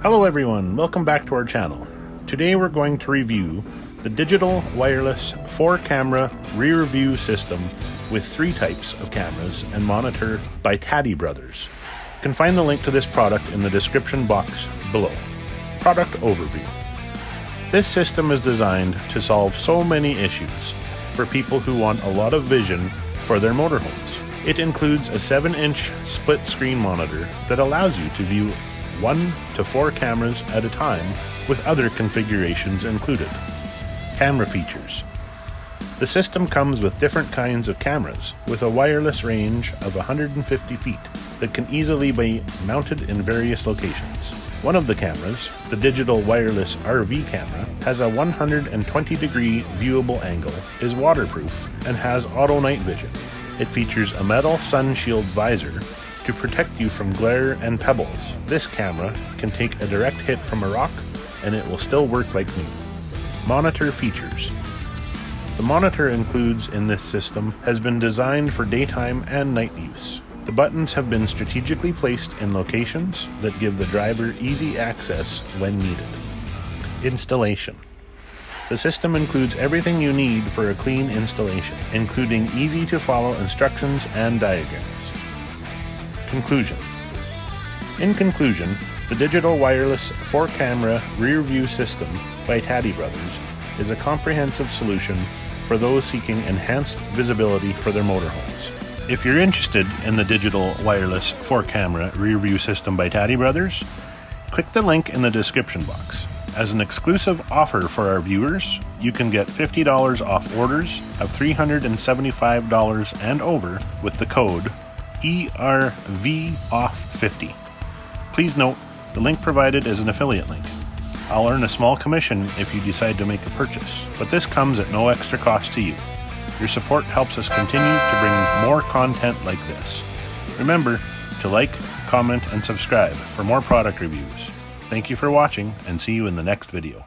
Hello everyone, welcome back to our channel. Today we're going to review the digital wireless 4-camera rear view system with 3 types of cameras and monitor by Tadi Brothers. You can find the link to this product in the description box below. Product overview. This system is designed to solve so many issues for people who want a lot of vision for their motorhomes. It includes a 7-inch split screen monitor that allows you to view 1 to 4 cameras at a time with other configurations included. Camera features. The system comes with different kinds of cameras with a wireless range of 150 feet that can easily be mounted in various locations. One of the cameras, the digital wireless RV camera, has a 120-degree viewable angle, is waterproof, and has auto night vision. It features a metal sun shield visor to protect you from glare and pebbles. This camera can take a direct hit from a rock and it will still work like new. Monitor features. The monitor includes in this system has been designed for daytime and night use. The buttons have been strategically placed in locations that give the driver easy access when needed. Installation. The system includes everything you need for a clean installation, including easy-to-follow instructions and diagrams. Conclusion. In conclusion, the digital wireless 4-camera rear view system by Tadi Brothers is a comprehensive solution for those seeking enhanced visibility for their motorhomes. If you're interested in the digital wireless 4-camera rear view system by Tadi Brothers, click the link in the description box. As an exclusive offer for our viewers, you can get $50 off orders of $375 and over with the code ERVOFF50. Please note, the link provided is an affiliate link. I'll earn a small commission if you decide to make a purchase, but this comes at no extra cost to you. Your support helps us continue to bring more content like this. Remember to like, comment, and subscribe for more product reviews. Thank you for watching, and see you in the next video.